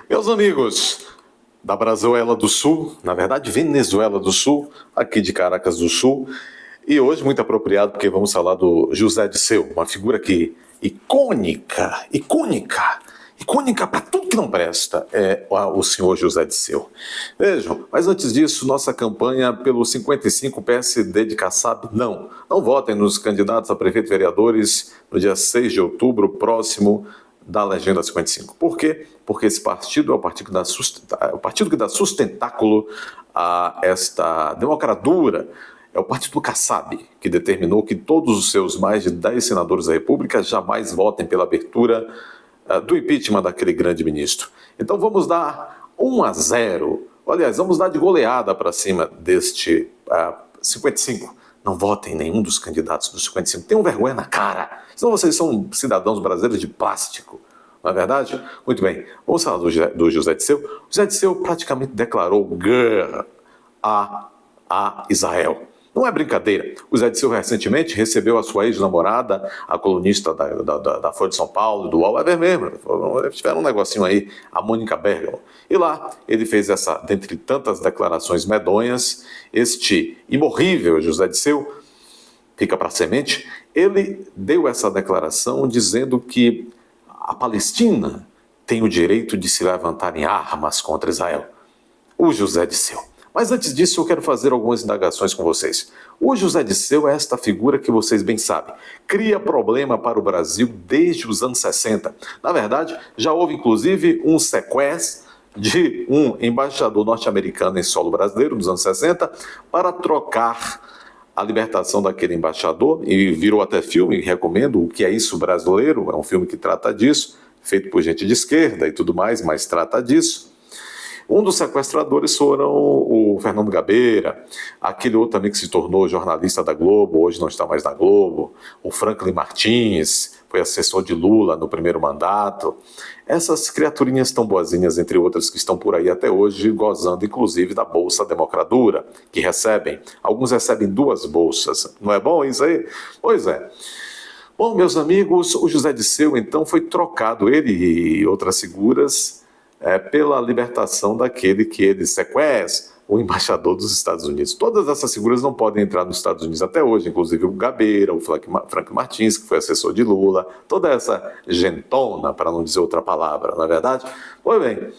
Meus amigos da Brazuela do Sul, na verdade Venezuela do Sul, aqui de Caracas do Sul, e hoje muito apropriado porque vamos falar do José Dirceu, uma figura que icônica para tudo que não presta, é o senhor José Dirceu. Vejam, mas antes disso, nossa campanha pelo 55 PSD de Kassab, não votem nos candidatos a prefeito e vereadores no dia 6 de outubro próximo da Legenda 55. Por quê? Porque esse partido é o partido que dá sustentáculo a esta democratura. É o partido do Kassab, que determinou que todos os seus mais de 10 senadores da República jamais votem pela abertura do impeachment daquele grande ministro. Então vamos dar 1-0. Aliás, vamos dar de goleada para cima deste 55. Não votem em nenhum dos candidatos dos 55. Tenham vergonha na cara. Senão vocês são cidadãos brasileiros de plástico. Não é verdade? Muito bem. Vamos falar do José Dirceu. O José Dirceu praticamente declarou guerra a Israel. Não é brincadeira. O José Dirceu recentemente recebeu a sua ex-namorada, a colunista da Folha de São Paulo, do UOL, mesmo. Tiveram um negocinho aí, a Mônica Bergamo. E lá ele fez essa, dentre tantas declarações medonhas, este imorrível José Dirceu, fica para a semente, ele deu essa declaração dizendo que a Palestina tem o direito de se levantar em armas contra Israel. O José Dirceu. Mas antes disso, eu quero fazer algumas indagações com vocês. O José Dirceu é esta figura que vocês bem sabem. Cria problema para o Brasil desde os anos 60. Na verdade, já houve inclusive um sequestro de um embaixador norte-americano em solo brasileiro nos anos 60 para trocar a libertação daquele embaixador, e virou até filme, recomendo, O Que É Isso Brasileiro, é um filme que trata disso, feito por gente de esquerda e tudo mais, mas trata disso. Um dos sequestradores foram o Fernando Gabeira, aquele outro também que se tornou jornalista da Globo, hoje não está mais na Globo, o Franklin Martins, foi assessor de Lula no primeiro mandato. Essas criaturinhas tão boazinhas, entre outras, que estão por aí até hoje, gozando inclusive da Bolsa Democradura, que recebem. Alguns recebem 2 bolsas. Não é bom isso aí? Pois é. Bom, meus amigos, o José Dirceu, então, foi trocado, ele e outras figuras, pela libertação daquele que ele sequestra, o embaixador dos Estados Unidos. Todas essas figuras não podem entrar nos Estados Unidos até hoje, inclusive o Gabeira, o Frank Martins, que foi assessor de Lula, toda essa gentona, para não dizer outra palavra, não é verdade? Pois bem,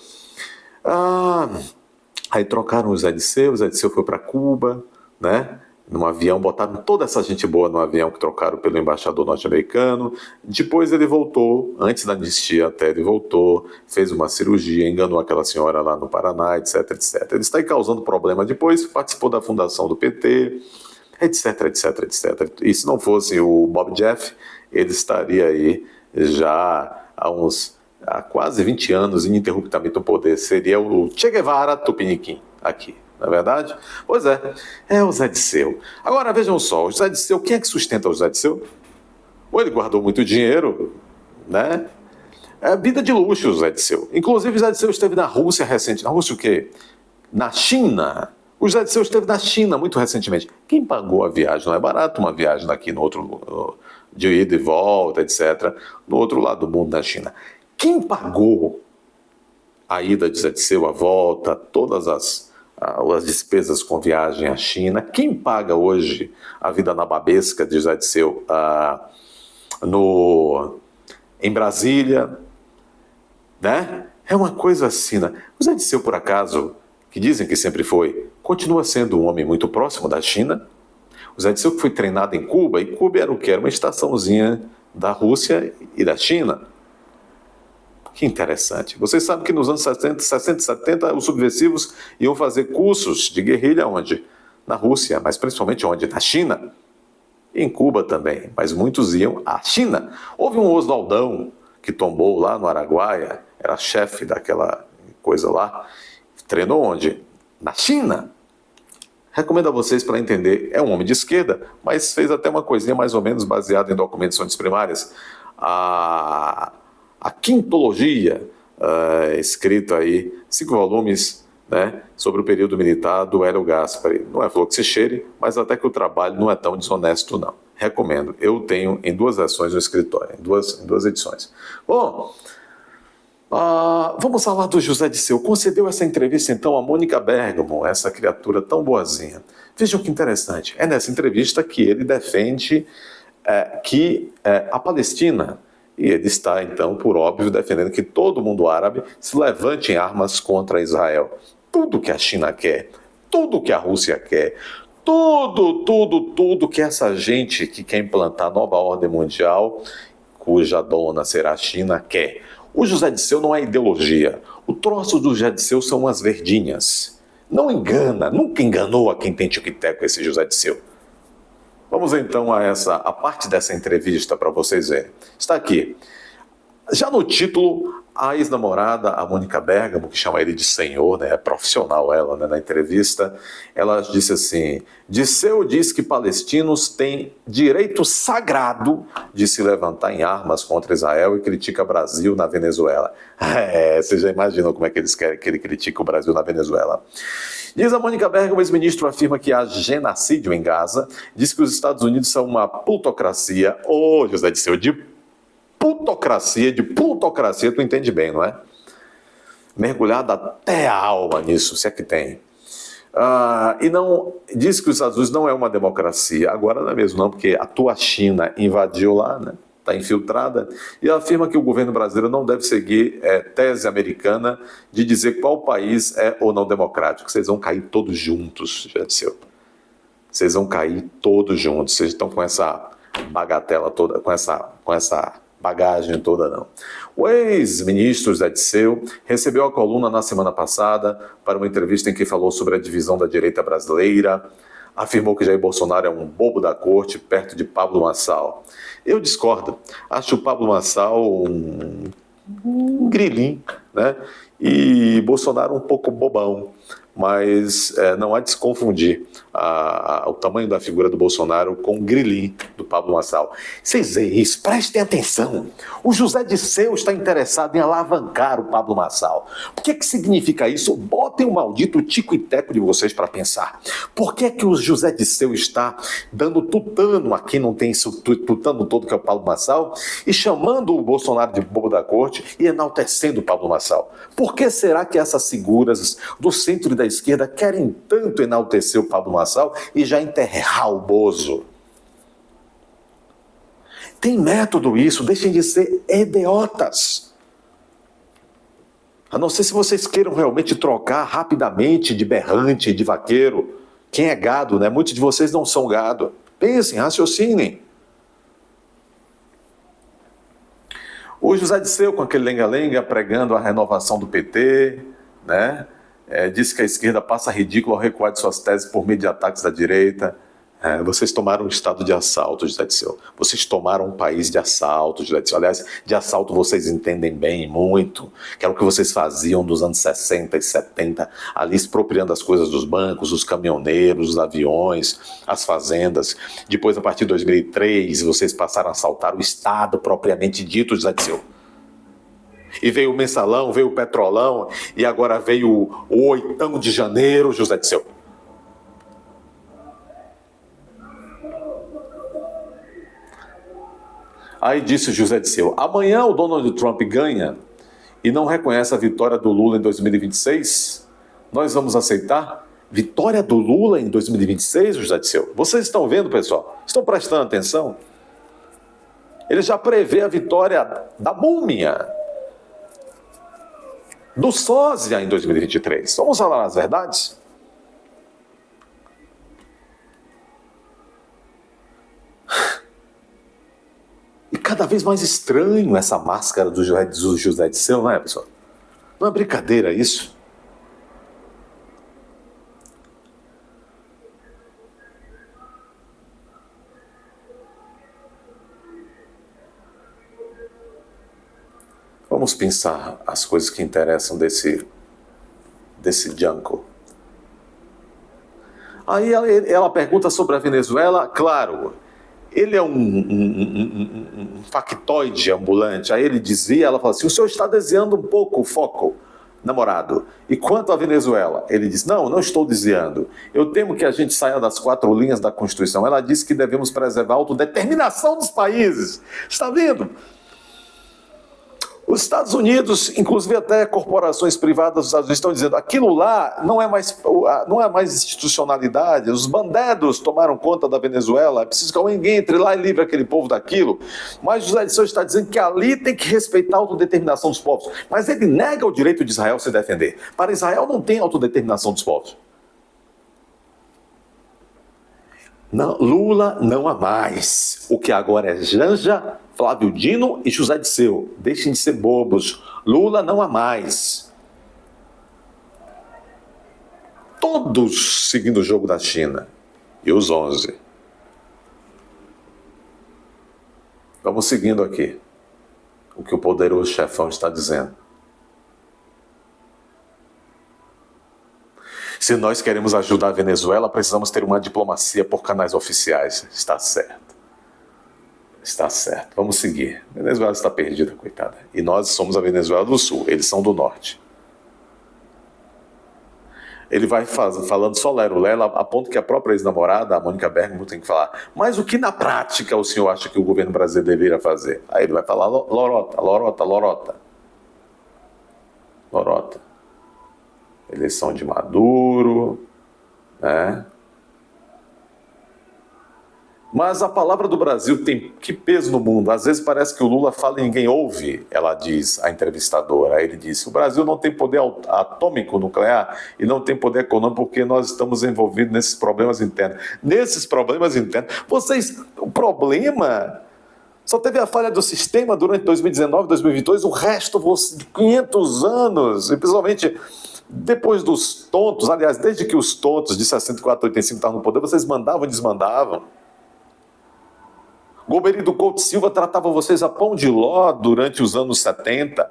aí trocaram o José Dirceu foi para Cuba, né? Num avião, botaram toda essa gente boa no avião que trocaram pelo embaixador norte-americano. Depois ele voltou, antes da anistia até ele voltou, fez uma cirurgia, enganou aquela senhora lá no Paraná, etc, etc. Ele está aí causando problema depois, participou da fundação do PT, etc, etc, etc. E se não fosse o Bob Jeff, ele estaria aí já há quase 20 anos ininterruptamente no poder. Seria o Che Guevara Tupiniquim aqui. Não é verdade? Pois é o José Dirceu. Agora vejam só, o José Dirceu, quem é que sustenta o José Dirceu? Ou ele guardou muito dinheiro, né? É vida de luxo o José Dirceu. Inclusive o José Dirceu esteve na Rússia recentemente. Na Rússia o quê? Na China. O José Dirceu esteve na China muito recentemente. Quem pagou a viagem? Não é barato uma viagem daqui no outro, de ida e volta, etc. No outro lado do mundo, na China. Quem pagou a ida de José Dirceu, a volta, todas as despesas com viagem à China? Quem paga hoje a vida nababesca de José Dirceu em Brasília? Né? É uma coisa assim, né? O José Dirceu, por acaso, que dizem que sempre foi, continua sendo um homem muito próximo da China. O José Dirceu que foi treinado em Cuba, e Cuba era o quê? Era uma estaçãozinha da Rússia e da China. Que interessante. Vocês sabem que nos anos 60 e 70, os subversivos iam fazer cursos de guerrilha onde? Na Rússia, mas principalmente onde? Na China. E em Cuba também, mas muitos iam à China. Houve um Oswaldão que tombou lá no Araguaia, era chefe daquela coisa lá. Treinou onde? Na China. Recomendo a vocês para entender. É um homem de esquerda, mas fez até uma coisinha mais ou menos baseada em documentos de fontes primárias. A quintologia, escrita aí, 5 volumes, né, sobre o período militar do Hélio Gaspari. Não é flor que se cheire, mas até que o trabalho não é tão desonesto, não. Recomendo. Eu tenho em 2 versões no escritório, em duas edições. Bom, Vamos falar do José Disseu. Concedeu essa entrevista, então, a Mônica Bergamo, essa criatura tão boazinha. Vejam que interessante. É nessa entrevista que ele defende que a Palestina, e ele está, então, por óbvio, defendendo que todo mundo árabe se levante em armas contra Israel. Tudo que a China quer, tudo que a Rússia quer, tudo que essa gente que quer implantar a nova ordem mundial, cuja dona será a China, quer. O José Disseu não é ideologia. O troço do José Disseu são umas verdinhas. Não engana, nunca enganou a quem tem tico-teco esse José Disseu. Vamos então a parte dessa entrevista para vocês verem. Está aqui. Já no título, a ex-namorada, a Mônica Bergamo, que chama ele de senhor, né, é profissional ela, né, na entrevista, ela disse assim: Disseu diz que palestinos têm direito sagrado de se levantar em armas contra Israel e critica o Brasil na Venezuela. Vocês já imaginam como é que eles querem que ele critique o Brasil na Venezuela. Diz a Mônica Bergamo, o ex-ministro afirma que há genocídio em Gaza, diz que os Estados Unidos são uma plutocracia. José Disseu, de plutocracia, tu entende bem, não é? Mergulhado até a alma nisso, se é que tem. E não diz que os Estados Unidos não é uma democracia. Agora não é mesmo não, porque a tua China invadiu lá, né? Está infiltrada, e afirma que o governo brasileiro não deve seguir tese americana de dizer qual país é ou não democrático. Vocês vão cair todos juntos, já disse. Vocês vão cair todos juntos. Vocês estão com essa bagatela toda, com essa bagagem toda, não. O ex-ministro José Disseu recebeu a coluna na semana passada para uma entrevista em que falou sobre a divisão da direita brasileira. Afirmou que Jair Bolsonaro é um bobo da corte, perto de Pablo Marçal. Eu discordo. Acho o Pablo Marçal um grilinho, né? E Bolsonaro um pouco bobão. Mas não há de se confundir o tamanho da figura do Bolsonaro com o grilinho do Pablo Marçal. Vocês veem isso, prestem atenção. O José Disseu está interessado em alavancar o Pablo Marçal. O que significa isso? Botem o maldito tico e teco de vocês para pensar. Por que que o José Disseu está dando tutano a quem não tem isso tutano todo, que é o Pablo Marçal, e chamando o Bolsonaro de bobo da corte e enaltecendo o Pablo Marçal? Por que será que essas figuras do centro e da esquerda querem tanto enaltecer o Pablo Marçal e já enterrar o Bozo? Tem método isso, deixem de ser idiotas. A não ser se vocês queiram realmente trocar rapidamente de berrante, de vaqueiro. Quem é gado, né? Muitos de vocês não são gado. Pensem, raciocinem. O José Disseu, com aquele lenga-lenga, pregando a renovação do PT, né? Disse que a esquerda passa ridículo ao recuar de suas teses por meio de ataques da direita. Vocês tomaram um estado de assalto, José Disseu. Vocês tomaram um país de assalto, José Disseu. Aliás, de assalto vocês entendem bem, muito. Que era o que vocês faziam nos anos 60 e 70, ali expropriando as coisas dos bancos, os caminhoneiros, os aviões, as fazendas. Depois, a partir de 2003, vocês passaram a assaltar o Estado propriamente dito, José Disseu. E veio o mensalão, veio o petrolão, e agora veio o 8º de janeiro, José Disseu. Aí disse o José Disseu: amanhã o Donald Trump ganha e não reconhece a vitória do Lula em 2026? Nós vamos aceitar? Vitória do Lula em 2026, José Disseu? Vocês estão vendo, pessoal? Estão prestando atenção? Ele já prevê a vitória da múmia, do sósia em 2023. Vamos falar as verdades? E cada vez mais estranho essa máscara do José Disseu, não é, pessoal? Não é brincadeira isso? Vamos pensar as coisas que interessam desse Janko. Aí ela pergunta sobre a Venezuela, claro, ele é um factoide ambulante. Aí ele dizia, ela fala assim: o senhor está desviando um pouco o foco, namorado. E quanto à Venezuela? Ele diz: não estou desviando. Eu temo que a gente saia das 4 linhas da Constituição. Ela disse que devemos preservar a autodeterminação dos países. Está vendo? Os Estados Unidos, inclusive até corporações privadas dos Estados Unidos estão dizendo aquilo lá não é mais institucionalidade, os bandidos tomaram conta da Venezuela, é preciso que alguém entre lá e livre aquele povo daquilo. Mas José Dirceu está dizendo que ali tem que respeitar a autodeterminação dos povos. Mas ele nega o direito de Israel se defender. Para Israel não tem autodeterminação dos povos. Não, Lula não há mais. O que agora é Janja, Flávio Dino e José Dirceu. Deixem de ser bobos. Lula não há mais. Todos seguindo o jogo da China. E os 11. Vamos seguindo aqui o que o poderoso chefão está dizendo. Se nós queremos ajudar a Venezuela, precisamos ter uma diplomacia por canais oficiais. Está certo. Está certo. Vamos seguir. A Venezuela está perdida, coitada. E nós somos a Venezuela do Sul. Eles são do Norte. Ele vai falando só lero-lero, a ponto que a própria ex-namorada, a Mônica Bergamo, tem que falar. Mas o que na prática o senhor acha que o governo brasileiro deveria fazer? Aí ele vai falar lorota, lorota, lorota. Lorota. Eleição de Maduro, né? Mas a palavra do Brasil tem que peso no mundo? Às vezes parece que o Lula fala e ninguém ouve, ela diz, a entrevistadora. Aí ele disse, o Brasil não tem poder atômico nuclear e não tem poder econômico porque nós estamos envolvidos nesses problemas internos. Nesses problemas internos, o problema só teve a falha do sistema durante 2019, 2022, o resto de 500 anos, e principalmente depois dos tontos, aliás, desde que os tontos de 64 a 85 estavam no poder, vocês mandavam e desmandavam. Golbery do Couto Silva tratava vocês a pão de ló durante os anos 70.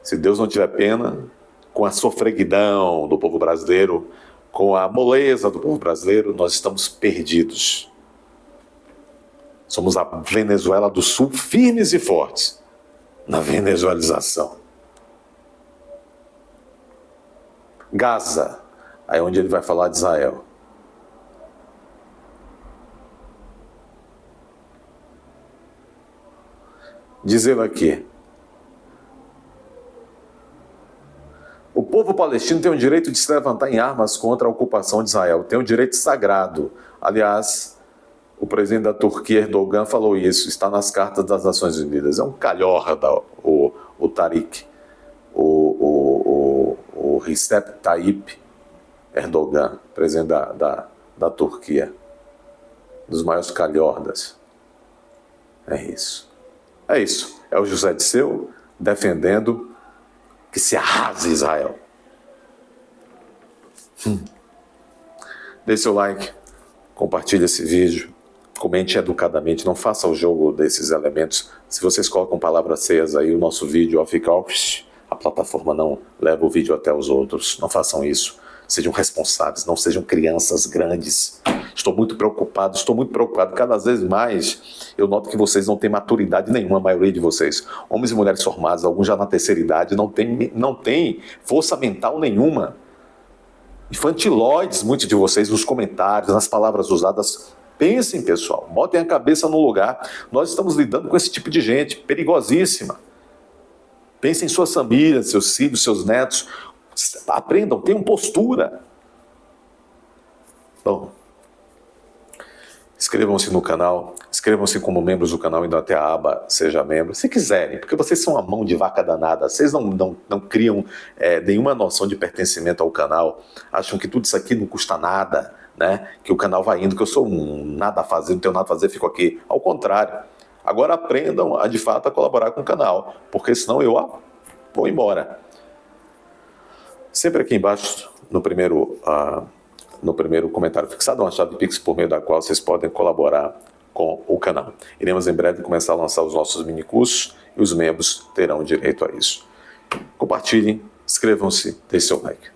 Se Deus não tiver pena, com a sofreguidão do povo brasileiro, com a moleza do povo brasileiro, nós estamos perdidos. Somos a Venezuela do Sul, firmes e fortes na venezuelização. Gaza, aí onde ele vai falar de Israel. Diz ele aqui, o povo palestino tem o direito de se levantar em armas contra a ocupação de Israel, tem um direito sagrado. Aliás, o presidente da Turquia, Erdogan, falou isso, está nas cartas das Nações Unidas. É um calhorda, o Tariq, o Recep Tayyip Erdogan, presidente da Turquia, dos maiores calhordas. É isso. É isso. É o José Dirceu defendendo que se arrase Israel. Dê seu like, compartilhe esse vídeo, comente educadamente, não faça o jogo desses elementos. Se vocês colocam palavras feias aí, o nosso vídeo fica... A plataforma não leva o vídeo até os outros. Não façam isso. Sejam responsáveis, não sejam crianças grandes. Estou muito preocupado. Cada vez mais eu noto que vocês não têm maturidade nenhuma, a maioria de vocês. Homens e mulheres formados, alguns já na terceira idade, não têm força mental nenhuma. Infantiloides, muitos de vocês, nos comentários, nas palavras usadas. Pensem, pessoal, botem a cabeça no lugar. Nós estamos lidando com esse tipo de gente perigosíssima. Pensem em suas famílias, seus filhos, seus netos. Aprendam, tenham postura. Bom, inscrevam-se no canal, inscrevam-se como membros do canal, indo até a aba Seja Membro, se quiserem, porque vocês são a mão de vaca danada, vocês não criam nenhuma noção de pertencimento ao canal, acham que tudo isso aqui não custa nada, né? Que o canal vai indo, que eu sou nada a fazer, não tenho nada a fazer, fico aqui. Ao contrário. Agora aprendam de fato a colaborar com o canal, porque senão eu vou embora. Sempre aqui embaixo, no primeiro comentário fixado, uma chave Pix por meio da qual vocês podem colaborar com o canal. Iremos em breve começar a lançar os nossos minicursos e os membros terão direito a isso. Compartilhem, inscrevam-se, deixem seu like.